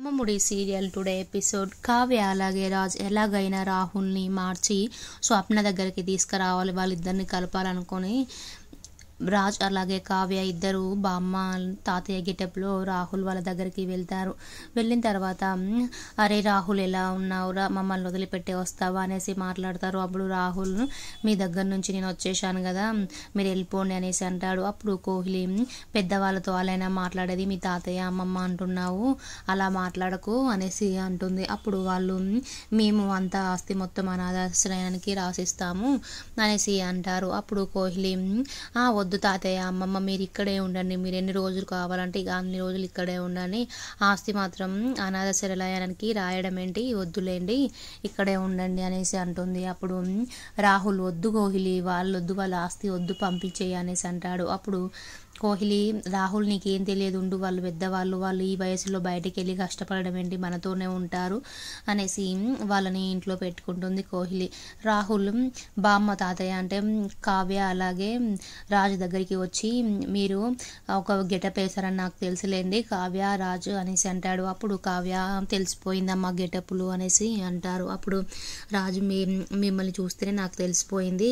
Brahmamudi serial today episode. Kavya అలాగే రాజ్ ఎలాగైనా రాహుల్ని మార్చి స్వప్న దగ్గరికి తీసుకురావాలి, వాళ్ళిద్దరిని కలపాలనుకొని రాజ్ అలాగే కావ్య ఇద్దరు బామ్మ తాతయ్య గెటప్లో రాహుల్ వాళ్ళ దగ్గరికి వెళ్తారు. వెళ్ళిన తర్వాత అరే రాహుల్ ఎలా ఉన్నావు, మమ్మల్ని వదిలిపెట్టి వస్తావా అనేసి మాట్లాడతారు. అప్పుడు రాహుల్ మీ దగ్గర నుంచి నేను వచ్చేసాను కదా, మీరు వెళ్ళిపోండి అనేసి అంటాడు. అప్పుడు కోహ్లీ పెద్దవాళ్ళతో అలానే మాట్లాడేది మీ తాతయ్య అమ్మమ్మ అంటున్నావు, అలా మాట్లాడకు అనేసి అంటుంది. అప్పుడు వాళ్ళు మేము అంత ఆస్తి మొత్తం అనాథాశ్రయానికి రాసిస్తాము అనేసి అంటారు. అప్పుడు కోహ్లీ వద్దు తాతయ్య అమ్మమ్మ మీరు ఇక్కడే ఉండండి, మీరు ఎన్ని రోజులు కావాలంటే ఇక అన్ని రోజులు ఇక్కడే ఉండండి, ఆస్తి మాత్రం అనాథ శరణాలయానికి రాయడం ఏంటి, వద్దులేండి ఇక్కడే ఉండండి అనేసి అంటుంది. అప్పుడు రాహుల్ వద్దు కోహ్లీ, వాళ్ళొద్దు, వాళ్ళ ఆస్తి వద్దు, పంపించేయి అనేసి అంటాడు. అప్పుడు కోహ్లీ రాహుల్ నీకేం తెలియదు ఉండు, వాళ్ళు పెద్దవాళ్ళు, వాళ్ళు ఈ వయసులో బయటికి వెళ్ళి కష్టపడడం ఏంటి, మనతోనే ఉంటారు అనేసి వాళ్ళని ఇంట్లో పెట్టుకుంటుంది కోహ్లీ. రాహుల్ బామ్మ తాతయ్య అంటే కావ్య అలాగే రాజు దగ్గరికి వచ్చి మీరు ఒక గెటప్ వేసారని నాకు తెలుసులేండి కావ్య రాజు అనేసి అంటాడు. అప్పుడు కావ్య తెలిసిపోయిందమ్మా గెటప్లు అనేసి అంటారు. అప్పుడు రాజు మిమ్మల్ని చూస్తేనే నాకు తెలిసిపోయింది,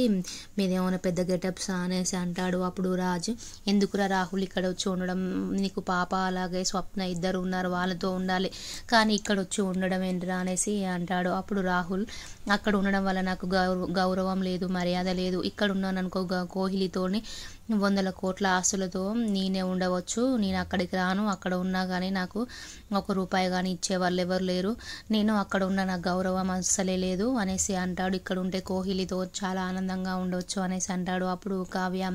మీదేమైనా పెద్ద గెటప్స్ అనేసి అంటాడు. అప్పుడు రాజు ఎందుకు రాహుల్ ఇక్కడ వచ్చి ఉండడం, నీకు పాప అలాగే స్వప్న ఇద్దరు ఉన్నారు, వాళ్ళతో ఉండాలి, కానీ ఇక్కడ వచ్చి ఉండడం ఏంటిరా అనేసి అంటాడు. అప్పుడు రాహుల్ అక్కడ ఉండడం వల్ల నాకు గౌరవం లేదు, మర్యాద లేదు, ఇక్కడ ఉన్నాను అనుకో కోహ్లీతోని 100 కోట్ల ఆస్తులతో నేనే ఉండవచ్చు, నేను అక్కడికి రాను, అక్కడ ఉన్నా కానీ నాకు ₹1 కానీ ఇచ్చేవాళ్ళు ఎవరు లేరు, నేను అక్కడ ఉన్న నాకు గౌరవం అస్సలే లేదు అనేసి అంటాడు. ఇక్కడ ఉంటే కోహ్లీతో చాలా ఆనందంగా ఉండవచ్చు అనేసి అంటాడు. అప్పుడు కావ్య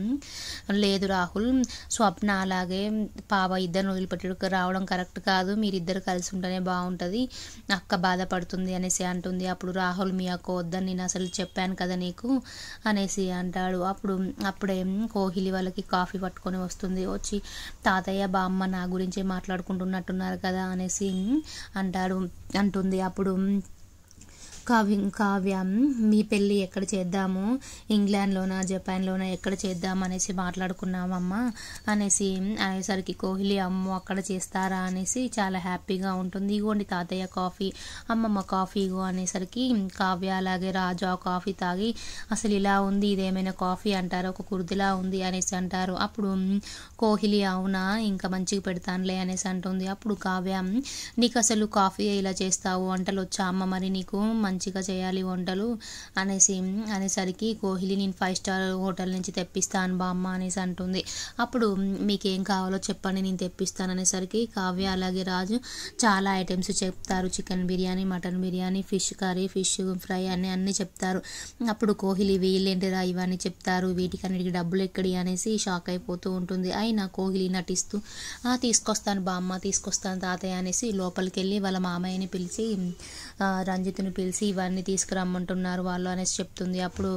లేదు రాహుల్, స్వప్న అలాగే పాప ఇద్దరిని వదిలిపెట్టి రావడం కరెక్ట్ కాదు, మీరిద్దరు కలిసి ఉంటేనే బాగుంటుంది, అక్క బాధపడుతుంది అనేసి అంటుంది. అప్పుడు రాహుల్ మీ అక్క వద్దని నేను అసలు చెప్పాను కదా నీకు అనేసి అంటాడు. అప్పుడే కోహ్లీ వాళ్ళకి కాఫీ పట్టుకొని వస్తుంది. వచ్చి తాతయ్య బామ్మ నా గురించి మాట్లాడుకుంటున్నట్టున్నారు కదా అనేసి అంటుంది. అప్పుడు కావ్య మీ పెళ్ళి ఎక్కడ చేద్దాము, ఇంగ్లాండ్లోనా జపాన్లోనా ఎక్కడ చేద్దాం అనేసి మాట్లాడుకున్నామమ్మా అనేసి అనేసరికి కోహ్లీ అమ్మో అక్కడ చేస్తారా అనేసి చాలా హ్యాపీగా ఉంటుంది. ఇగోండి తాతయ్య కాఫీ, అమ్మమ్మ కాఫీ ఇగో అనేసరికి కావ్య అలాగే రాజు ఆ కాఫీ తాగి అసలు ఇలా ఉంది, ఇదేమైనా కాఫీ అంటారు, ఒక కుర్దిలా ఉంది అనేసి అంటారు. అప్పుడు కోహ్లీ అవునా ఇంకా మంచిగా పెడతానులే అనేసి అంటుంది. అప్పుడు కావ్య నీకు అసలు కాఫీ ఇలా చేస్తావు, వంటలు వచ్చా అమ్మ మరి నీకు మంచిగా చేయాలి వంటలు అనేసరికి కోహ్లీ నేను 5 స్టార్ హోటల్ నుంచి తెప్పిస్తాను బామ్మ అనేసి అంటుంది. అప్పుడు మీకేం కావాలో చెప్పండి నేను తెప్పిస్తాను అనేసరికి కావ్య అలాగే రాజు చాలా ఐటమ్స్ చెప్తారు, chicken biryani, mutton biryani, fish curry, fish fry అన్నీ చెప్తారు. అప్పుడు కోహ్లీ వీళ్ళేంటిరా ఇవన్నీ చెప్తారు, వీటికన్నిటికి డబ్బులు ఎక్కడి అనేసి షాక్ అయిపోతూ ఉంటుంది. అయినా కోహ్లీ నటిస్తూ తీసుకొస్తాను బామ్మ, తీసుకొస్తాను తాతయ్య అనేసి లోపలికి వెళ్ళి వాళ్ళ మామయ్యని పిలిచి రంజిత్ని పిలిచి ఇవన్నీ తీసుకురమ్మంటున్నారు వాళ్ళు అనేసి చెప్తుంది. అప్పుడు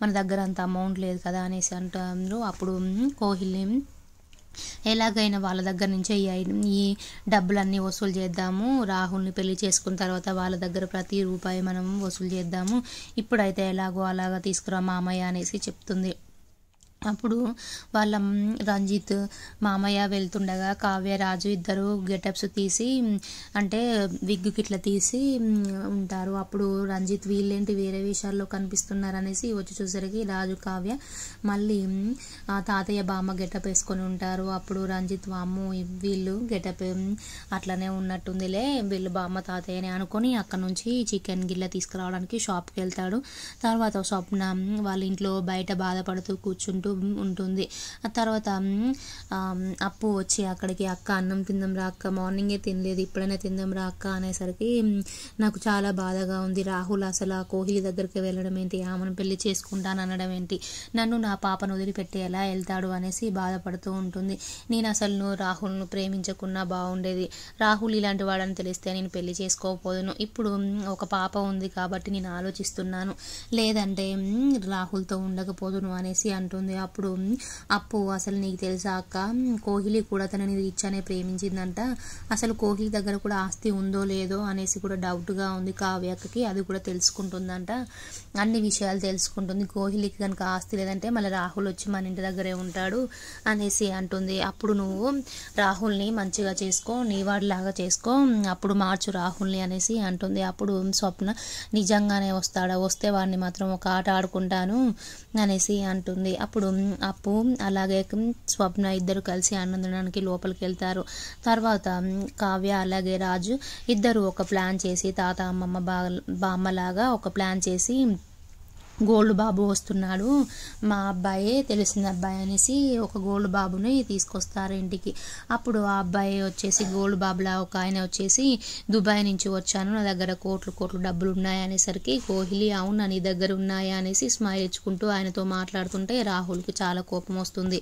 మన దగ్గర అంత అమౌంట్ లేదు కదా అనేసి అంటారు. అప్పుడు కోహ్లీ ఎలాగైనా వాళ్ళ దగ్గర నుంచే ఈ డబ్బులన్నీ వసూలు చేద్దాము, రాహుల్ని పెళ్లి చేసుకున్న తర్వాత వాళ్ళ దగ్గర ప్రతి రూపాయి మనం వసూలు చేద్దాము, ఇప్పుడైతే ఎలాగో అలాగా తీసుకురా మామయ్య అనేసి చెప్తుంది. అప్పుడు వాళ్ళ రంజిత్ మామయ్య వెళ్తుండగా కావ్య రాజు ఇద్దరు గెటప్స్ తీసి అంటే విగ్గుకి ఇట్లా తీసి ఉంటారు. అప్పుడు రంజిత్ వీళ్ళేంటి వేరే విషయాల్లో కనిపిస్తున్నారు అనేసి వచ్చి చూసరికి రాజు కావ్య మళ్ళీ తాతయ్య బామ్మ గెటప్ వేసుకొని ఉంటారు. అప్పుడు రంజిత్ వామ్ము వీళ్ళు గెటప్ అట్లనే ఉన్నట్టుందిలే, వీళ్ళు బామ్మ తాతయ్యని అనుకొని అక్కడ నుంచి చికెన్ గిల్ల తీసుకురావడానికి షాప్కి వెళ్తాడు. తర్వాత స్వప్న వాళ్ళ ఇంట్లో బయట బాధపడుతూ కూర్చుంటూ ఉంటుంది. ఆ తర్వాత అప్పు వచ్చి అక్కడికి అక్క అన్నం తిందాం రా అక్క, మార్నింగే తినలేదు ఇప్పుడైనా తిందాం రా అక్క అనేసరికి నాకు చాలా బాధగా ఉంది, రాహుల్ అసలు ఆ కోహ్లీ దగ్గరికి వెళ్ళడం ఏంటి, ఆమెను పెళ్లి చేసుకుంటాను అనడం ఏంటి, నన్ను నా పాపను వదిలిపెట్టి ఎలా వెళ్తాడు అనేసి బాధపడుతూ ఉంటుంది. నేను అసలు రాహుల్ను ప్రేమించకున్నా బాగుండేది, రాహుల్ ఇలాంటి వాడని తెలిస్తే నేను పెళ్లి చేసుకోకపోదును, ఇప్పుడు ఒక పాప ఉంది కాబట్టి నేను ఆలోచిస్తున్నాను, లేదంటే రాహుల్తో ఉండకపోదును అనేసి అంటుంది. అప్పుడు అప్పు అసలు నీకు తెలుసా అక్క, కోహ్లీ కూడా తనని రిచ్ అనే ప్రేమించిందంట, అసలు కోహ్లీ దగ్గర కూడా ఆస్తి ఉందో లేదో అనేసి కూడా డౌట్గా ఉంది కావ్యకి, అది కూడా తెలుసుకుంటుందంట, అన్ని విషయాలు తెలుసుకుంటుంది. కోహ్లీకి కనుక ఆస్తి లేదంటే మళ్ళీ రాహుల్ వచ్చి మన ఇంటి దగ్గరే ఉంటాడు అనేసి అంటుంది. అప్పుడు నువ్వు రాహుల్ని మంచిగా చేసుకో, నీ వాడిలాగా చేసుకో, అప్పుడు మార్చు రాహుల్ని అనేసి అంటుంది. అప్పుడు స్వప్న నిజంగానే వస్తాడా, వస్తే వాడిని మాత్రం ఒక ఆట ఆడుకుంటాను అనేసి అంటుంది. అప్పుడు అప్పు అలాగే స్వప్న ఇద్దరు కలిసి ఆనందడానికి లోపలికి వెళ్తారు. తర్వాత కావ్య అలాగే రాజు ఇద్దరు ఒక ప్లాన్ చేసి, తాత అమ్మమ్మ బామ్మలాగా ఒక ప్లాన్ చేసి, గోల్డ్ బాబు వస్తున్నాడు, మా అబ్బాయే తెలిసిన అబ్బాయి అనేసి ఒక గోల్డ్ బాబుని తీసుకొస్తారు ఇంటికి. అప్పుడు ఆ అబ్బాయి వచ్చేసి గోల్డ్ బాబులా ఒక ఆయన వచ్చేసి, దుబాయ్ నుంచి వచ్చాను, నా దగ్గర కోట్లు డబ్బులు ఉన్నాయి అనేసరికి కోహ్లీ అవునా నీ దగ్గర ఉన్నాయా అనేసి స్మైల్ ఇచ్చుకుంటూ ఆయనతో మాట్లాడుతుంటే రాహుల్కి చాలా కోపం వస్తుంది.